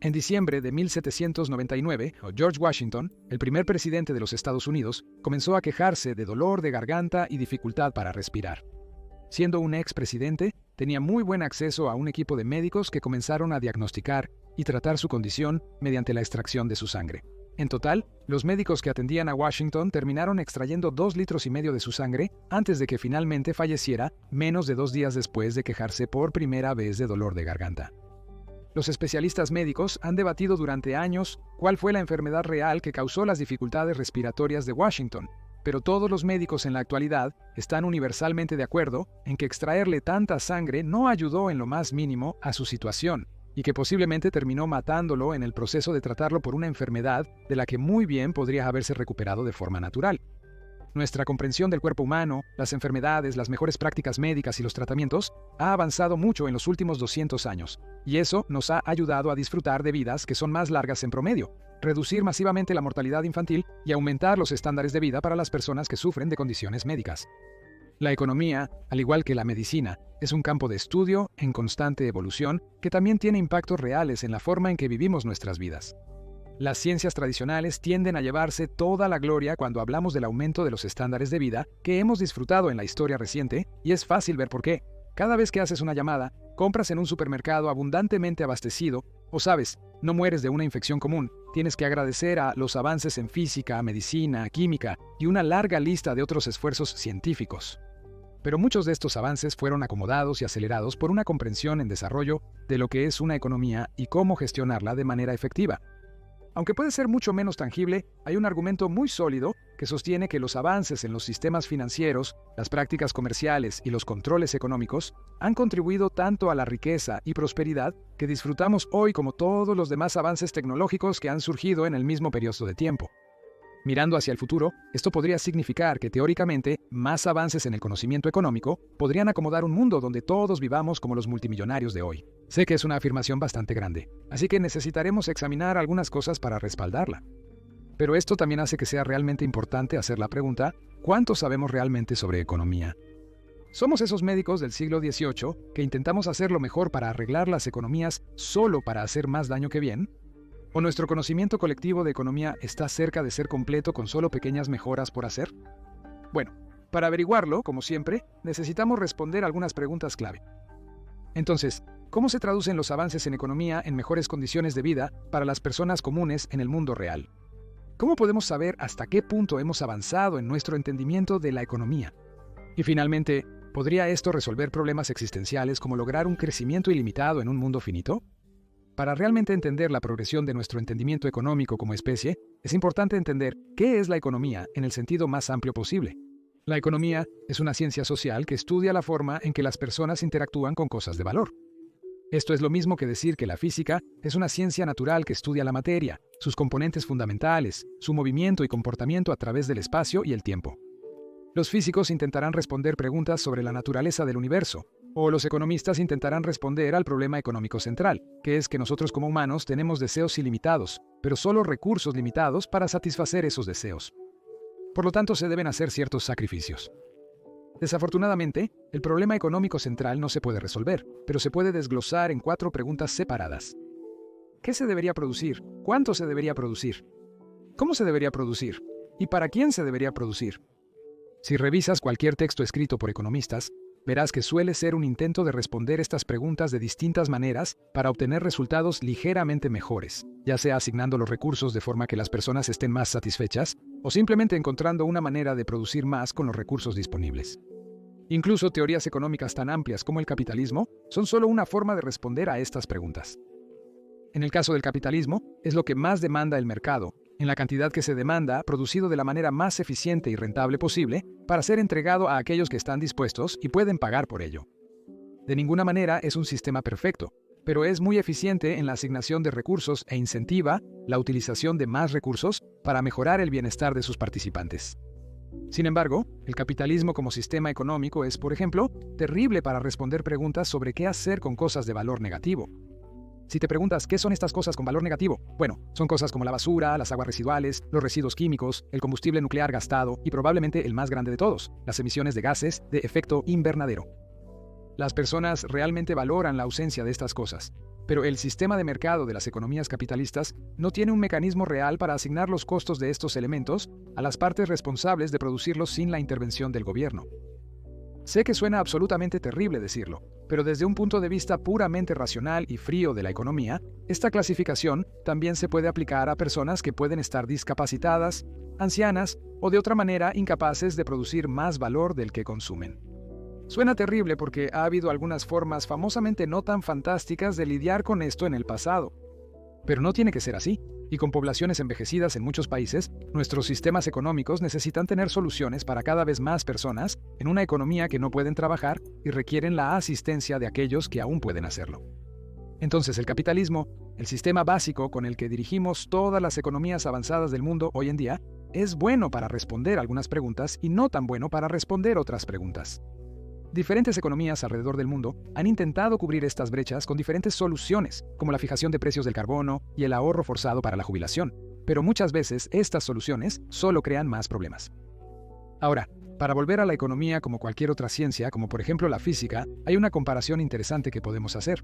En diciembre de 1799, George Washington, el primer presidente de los Estados Unidos, comenzó a quejarse de dolor de garganta y dificultad para respirar. Siendo un expresidente, tenía muy buen acceso a un equipo de médicos que comenzaron a diagnosticar y tratar su condición mediante la extracción de su sangre. En total, los médicos que atendían a Washington terminaron extrayendo 2,5 litros de su sangre antes de que finalmente falleciera, menos de 2 días después de quejarse por primera vez de dolor de garganta. Los especialistas médicos han debatido durante años cuál fue la enfermedad real que causó las dificultades respiratorias de Washington, pero todos los médicos en la actualidad están universalmente de acuerdo en que extraerle tanta sangre no ayudó en lo más mínimo a su situación, y que posiblemente terminó matándolo en el proceso de tratarlo por una enfermedad de la que muy bien podría haberse recuperado de forma natural. Nuestra comprensión del cuerpo humano, las enfermedades, las mejores prácticas médicas y los tratamientos ha avanzado mucho en los últimos 200 años, y eso nos ha ayudado a disfrutar de vidas que son más largas en promedio, reducir masivamente la mortalidad infantil y aumentar los estándares de vida para las personas que sufren de condiciones médicas. La economía, al igual que la medicina, es un campo de estudio en constante evolución que también tiene impactos reales en la forma en que vivimos nuestras vidas. Las ciencias tradicionales tienden a llevarse toda la gloria cuando hablamos del aumento de los estándares de vida que hemos disfrutado en la historia reciente, y es fácil ver por qué. Cada vez que haces una llamada, compras en un supermercado abundantemente abastecido, o sabes, no mueres de una infección común, tienes que agradecer a los avances en física, medicina, química y una larga lista de otros esfuerzos científicos. Pero muchos de estos avances fueron acomodados y acelerados por una comprensión en desarrollo de lo que es una economía y cómo gestionarla de manera efectiva. Aunque puede ser mucho menos tangible, hay un argumento muy sólido que sostiene que los avances en los sistemas financieros, las prácticas comerciales y los controles económicos han contribuido tanto a la riqueza y prosperidad que disfrutamos hoy como todos los demás avances tecnológicos que han surgido en el mismo periodo de tiempo. Mirando hacia el futuro, esto podría significar que teóricamente más avances en el conocimiento económico podrían acomodar un mundo donde todos vivamos como los multimillonarios de hoy. Sé que es una afirmación bastante grande, así que necesitaremos examinar algunas cosas para respaldarla. Pero esto también hace que sea realmente importante hacer la pregunta, ¿cuánto sabemos realmente sobre economía? ¿Somos esos médicos del siglo XVIII que intentamos hacer lo mejor para arreglar las economías solo para hacer más daño que bien? ¿O nuestro conocimiento colectivo de economía está cerca de ser completo con solo pequeñas mejoras por hacer? Bueno, para averiguarlo, como siempre, necesitamos responder algunas preguntas clave. Entonces, ¿cómo se traducen los avances en economía en mejores condiciones de vida para las personas comunes en el mundo real? ¿Cómo podemos saber hasta qué punto hemos avanzado en nuestro entendimiento de la economía? Y finalmente, ¿podría esto resolver problemas existenciales como lograr un crecimiento ilimitado en un mundo finito? Para realmente entender la progresión de nuestro entendimiento económico como especie, es importante entender qué es la economía en el sentido más amplio posible. La economía es una ciencia social que estudia la forma en que las personas interactúan con cosas de valor. Esto es lo mismo que decir que la física es una ciencia natural que estudia la materia, sus componentes fundamentales, su movimiento y comportamiento a través del espacio y el tiempo. Los físicos intentarán responder preguntas sobre la naturaleza del universo, o los economistas intentarán responder al problema económico central, que es que nosotros como humanos tenemos deseos ilimitados, pero solo recursos limitados para satisfacer esos deseos. Por lo tanto, se deben hacer ciertos sacrificios. Desafortunadamente, el problema económico central no se puede resolver, pero se puede desglosar en 4 preguntas separadas. ¿Qué se debería producir? ¿Cuánto se debería producir? ¿Cómo se debería producir? ¿Y para quién se debería producir? Si revisas cualquier texto escrito por economistas, verás que suele ser un intento de responder estas preguntas de distintas maneras para obtener resultados ligeramente mejores, ya sea asignando los recursos de forma que las personas estén más satisfechas, o simplemente encontrando una manera de producir más con los recursos disponibles. Incluso teorías económicas tan amplias como el capitalismo son solo una forma de responder a estas preguntas. En el caso del capitalismo, es lo que más demanda el mercado, en la cantidad que se demanda, producido de la manera más eficiente y rentable posible, para ser entregado a aquellos que están dispuestos y pueden pagar por ello. De ninguna manera es un sistema perfecto, pero es muy eficiente en la asignación de recursos e incentiva la utilización de más recursos para mejorar el bienestar de sus participantes. Sin embargo, el capitalismo como sistema económico es, por ejemplo, terrible para responder preguntas sobre qué hacer con cosas de valor negativo. Si te preguntas qué son estas cosas con valor negativo, bueno, son cosas como la basura, las aguas residuales, los residuos químicos, el combustible nuclear gastado y probablemente el más grande de todos, las emisiones de gases de efecto invernadero. Las personas realmente valoran la ausencia de estas cosas. Pero el sistema de mercado de las economías capitalistas no tiene un mecanismo real para asignar los costos de estos elementos a las partes responsables de producirlos sin la intervención del gobierno. Sé que suena absolutamente terrible decirlo, pero desde un punto de vista puramente racional y frío de la economía, esta clasificación también se puede aplicar a personas que pueden estar discapacitadas, ancianas o de otra manera incapaces de producir más valor del que consumen. Suena terrible porque ha habido algunas formas famosamente no tan fantásticas de lidiar con esto en el pasado. Pero no tiene que ser así, y con poblaciones envejecidas en muchos países, nuestros sistemas económicos necesitan tener soluciones para cada vez más personas en una economía que no pueden trabajar y requieren la asistencia de aquellos que aún pueden hacerlo. Entonces el capitalismo, el sistema básico con el que dirigimos todas las economías avanzadas del mundo hoy en día, es bueno para responder algunas preguntas y no tan bueno para responder otras preguntas. Diferentes economías alrededor del mundo han intentado cubrir estas brechas con diferentes soluciones, como la fijación de precios del carbono y el ahorro forzado para la jubilación, pero muchas veces estas soluciones solo crean más problemas. Ahora, para volver a la economía como cualquier otra ciencia, como por ejemplo la física, hay una comparación interesante que podemos hacer.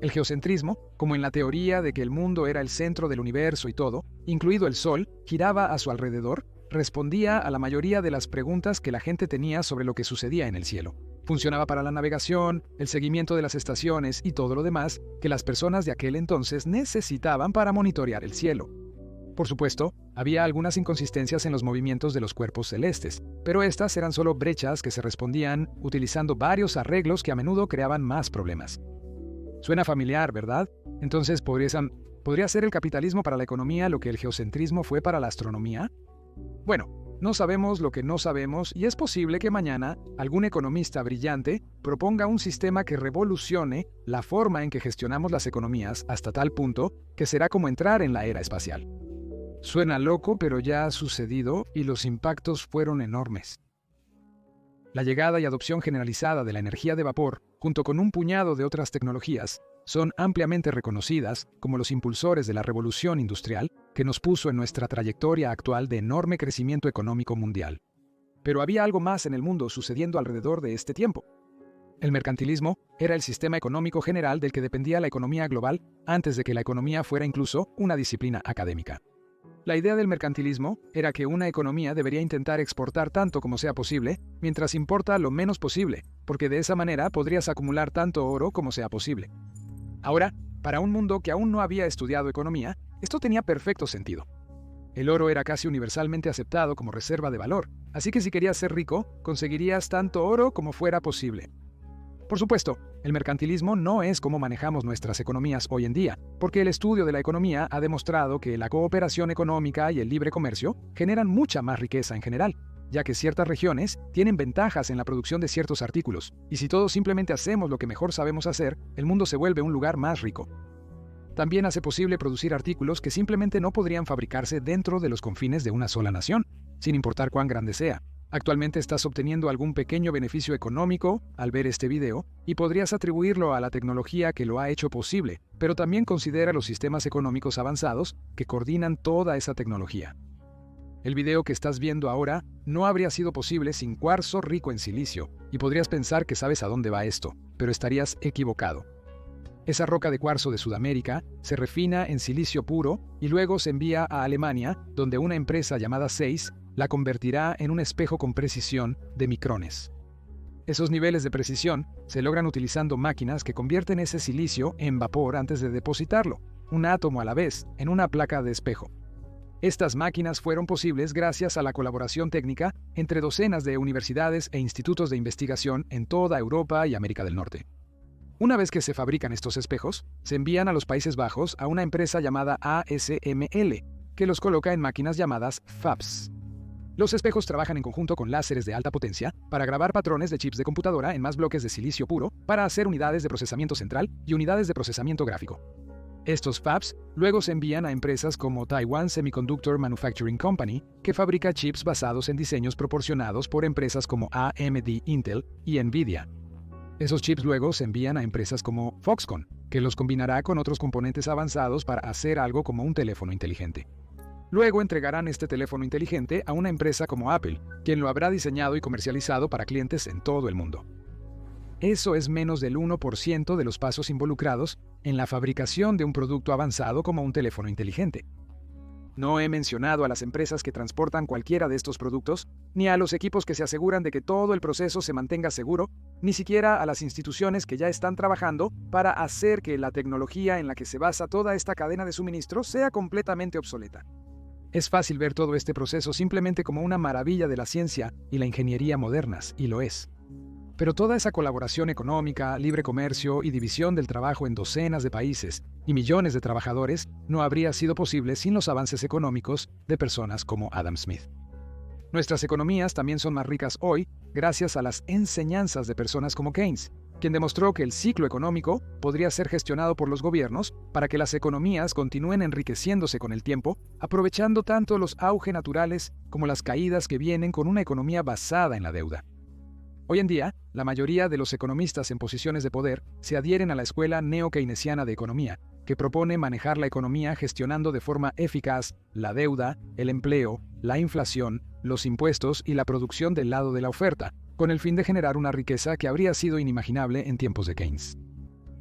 El geocentrismo, como en la teoría de que el mundo era el centro del universo y todo, incluido el Sol, giraba a su alrededor, respondía a la mayoría de las preguntas que la gente tenía sobre lo que sucedía en el cielo. Funcionaba para la navegación, el seguimiento de las estaciones y todo lo demás que las personas de aquel entonces necesitaban para monitorear el cielo. Por supuesto, había algunas inconsistencias en los movimientos de los cuerpos celestes, pero estas eran solo brechas que se respondían utilizando varios arreglos que a menudo creaban más problemas. Suena familiar, ¿verdad? Entonces, ¿podría ser el capitalismo para la economía lo que el geocentrismo fue para la astronomía? Bueno, no sabemos lo que no sabemos y es posible que mañana algún economista brillante proponga un sistema que revolucione la forma en que gestionamos las economías hasta tal punto que será como entrar en la era espacial. Suena loco, pero ya ha sucedido y los impactos fueron enormes. La llegada y adopción generalizada de la energía de vapor, junto con un puñado de otras tecnologías, son ampliamente reconocidas como los impulsores de la revolución industrial que nos puso en nuestra trayectoria actual de enorme crecimiento económico mundial. Pero había algo más en el mundo sucediendo alrededor de este tiempo. El mercantilismo era el sistema económico general del que dependía la economía global antes de que la economía fuera incluso una disciplina académica. La idea del mercantilismo era que una economía debería intentar exportar tanto como sea posible, mientras importa lo menos posible, porque de esa manera podrías acumular tanto oro como sea posible. Ahora, para un mundo que aún no había estudiado economía, esto tenía perfecto sentido. El oro era casi universalmente aceptado como reserva de valor, así que si querías ser rico, conseguirías tanto oro como fuera posible. Por supuesto, el mercantilismo no es cómo manejamos nuestras economías hoy en día, porque el estudio de la economía ha demostrado que la cooperación económica y el libre comercio generan mucha más riqueza en general, ya que ciertas regiones tienen ventajas en la producción de ciertos artículos, y si todos simplemente hacemos lo que mejor sabemos hacer, el mundo se vuelve un lugar más rico. También hace posible producir artículos que simplemente no podrían fabricarse dentro de los confines de una sola nación, sin importar cuán grande sea. Actualmente estás obteniendo algún pequeño beneficio económico al ver este video y podrías atribuirlo a la tecnología que lo ha hecho posible, pero también considera los sistemas económicos avanzados que coordinan toda esa tecnología. El video que estás viendo ahora no habría sido posible sin cuarzo rico en silicio, y podrías pensar que sabes a dónde va esto, pero estarías equivocado. Esa roca de cuarzo de Sudamérica se refina en silicio puro y luego se envía a Alemania, donde una empresa llamada Zeiss la convertirá en un espejo con precisión de micrones. Esos niveles de precisión se logran utilizando máquinas que convierten ese silicio en vapor antes de depositarlo, un átomo a la vez, en una placa de espejo. Estas máquinas fueron posibles gracias a la colaboración técnica entre docenas de universidades e institutos de investigación en toda Europa y América del Norte. Una vez que se fabrican estos espejos, se envían a los Países Bajos a una empresa llamada ASML, que los coloca en máquinas llamadas FABs. Los espejos trabajan en conjunto con láseres de alta potencia para grabar patrones de chips de computadora en más bloques de silicio puro para hacer unidades de procesamiento central y unidades de procesamiento gráfico. Estos FABs luego se envían a empresas como Taiwan Semiconductor Manufacturing Company, que fabrica chips basados en diseños proporcionados por empresas como AMD, Intel y Nvidia. Esos chips luego se envían a empresas como Foxconn, que los combinará con otros componentes avanzados para hacer algo como un teléfono inteligente. Luego entregarán este teléfono inteligente a una empresa como Apple, quien lo habrá diseñado y comercializado para clientes en todo el mundo. Eso es menos del 1% de los pasos involucrados en la fabricación de un producto avanzado como un teléfono inteligente. No he mencionado a las empresas que transportan cualquiera de estos productos, ni a los equipos que se aseguran de que todo el proceso se mantenga seguro, ni siquiera a las instituciones que ya están trabajando para hacer que la tecnología en la que se basa toda esta cadena de suministro sea completamente obsoleta. Es fácil ver todo este proceso simplemente como una maravilla de la ciencia y la ingeniería modernas, y lo es. Pero toda esa colaboración económica, libre comercio y división del trabajo en docenas de países y millones de trabajadores no habría sido posible sin los avances económicos de personas como Adam Smith. Nuestras economías también son más ricas hoy gracias a las enseñanzas de personas como Keynes, quien demostró que el ciclo económico podría ser gestionado por los gobiernos para que las economías continúen enriqueciéndose con el tiempo, aprovechando tanto los auges naturales como las caídas que vienen con una economía basada en la deuda. Hoy en día, la mayoría de los economistas en posiciones de poder se adhieren a la escuela neo-keynesiana de economía, que propone manejar la economía gestionando de forma eficaz la deuda, el empleo, la inflación, los impuestos y la producción del lado de la oferta, con el fin de generar una riqueza que habría sido inimaginable en tiempos de Keynes.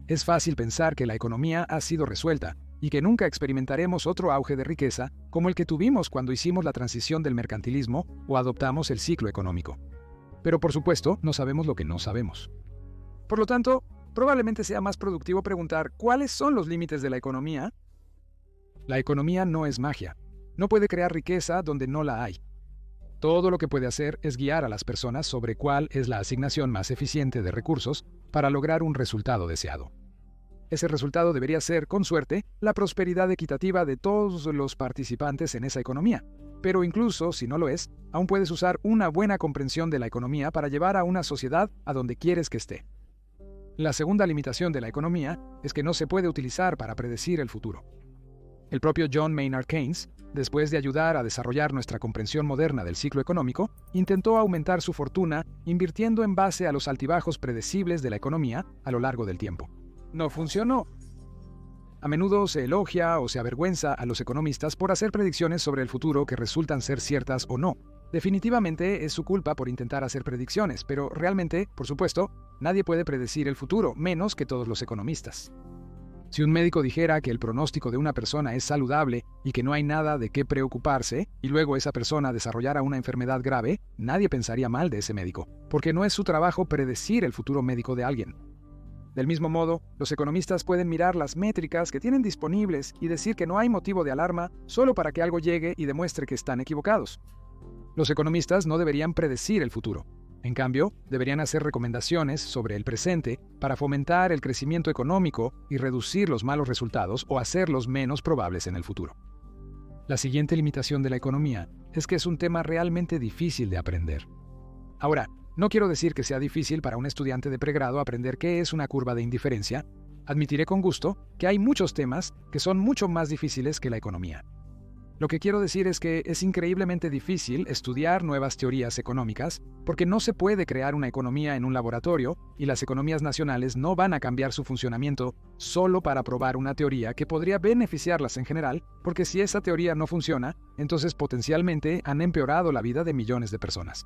Es fácil pensar que la economía ha sido resuelta y que nunca experimentaremos otro auge de riqueza como el que tuvimos cuando hicimos la transición del mercantilismo o adoptamos el ciclo económico. Pero por supuesto, no sabemos lo que no sabemos. Por lo tanto, probablemente sea más productivo preguntar ¿cuáles son los límites de la economía? La economía no es magia. No puede crear riqueza donde no la hay. Todo lo que puede hacer es guiar a las personas sobre cuál es la asignación más eficiente de recursos para lograr un resultado deseado. Ese resultado debería ser, con suerte, la prosperidad equitativa de todos los participantes en esa economía. Pero incluso si no lo es, aún puedes usar una buena comprensión de la economía para llevar a una sociedad a donde quieres que esté. La segunda limitación de la economía es que no se puede utilizar para predecir el futuro. El propio John Maynard Keynes, después de ayudar a desarrollar nuestra comprensión moderna del ciclo económico, intentó aumentar su fortuna invirtiendo en base a los altibajos predecibles de la economía a lo largo del tiempo. No funcionó. A menudo se elogia o se avergüenza a los economistas por hacer predicciones sobre el futuro que resultan ser ciertas o no. Definitivamente es su culpa por intentar hacer predicciones, pero realmente, por supuesto, nadie puede predecir el futuro, menos que todos los economistas. Si un médico dijera que el pronóstico de una persona es saludable y que no hay nada de qué preocuparse, y luego esa persona desarrollara una enfermedad grave, nadie pensaría mal de ese médico, porque no es su trabajo predecir el futuro médico de alguien. Del mismo modo, los economistas pueden mirar las métricas que tienen disponibles y decir que no hay motivo de alarma solo para que algo llegue y demuestre que están equivocados. Los economistas no deberían predecir el futuro. En cambio, deberían hacer recomendaciones sobre el presente para fomentar el crecimiento económico y reducir los malos resultados o hacerlos menos probables en el futuro. La siguiente limitación de la economía es que es un tema realmente difícil de aprender. Ahora, no quiero decir que sea difícil para un estudiante de pregrado aprender qué es una curva de indiferencia. Admitiré con gusto que hay muchos temas que son mucho más difíciles que la economía. Lo que quiero decir es que es increíblemente difícil estudiar nuevas teorías económicas porque no se puede crear una economía en un laboratorio y las economías nacionales no van a cambiar su funcionamiento solo para probar una teoría que podría beneficiarlas en general, porque si esa teoría no funciona, entonces potencialmente han empeorado la vida de millones de personas.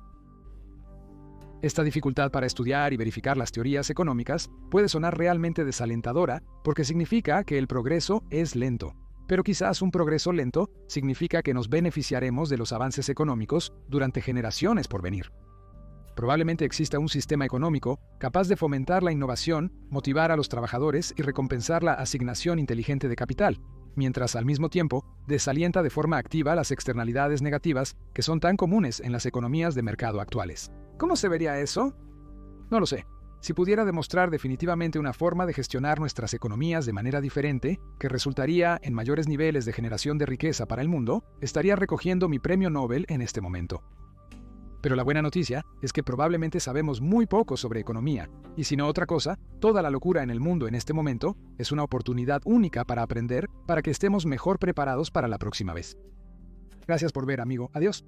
Esta dificultad para estudiar y verificar las teorías económicas puede sonar realmente desalentadora porque significa que el progreso es lento. Pero quizás un progreso lento significa que nos beneficiaremos de los avances económicos durante generaciones por venir. Probablemente exista un sistema económico capaz de fomentar la innovación, motivar a los trabajadores y recompensar la asignación inteligente de capital, mientras al mismo tiempo desalienta de forma activa las externalidades negativas que son tan comunes en las economías de mercado actuales. ¿Cómo se vería eso? No lo sé. Si pudiera demostrar definitivamente una forma de gestionar nuestras economías de manera diferente, que resultaría en mayores niveles de generación de riqueza para el mundo, estaría recogiendo mi premio Nobel en este momento. Pero la buena noticia es que probablemente sabemos muy poco sobre economía, y si no otra cosa, toda la locura en el mundo en este momento es una oportunidad única para aprender para que estemos mejor preparados para la próxima vez. Gracias por ver, amigo. Adiós.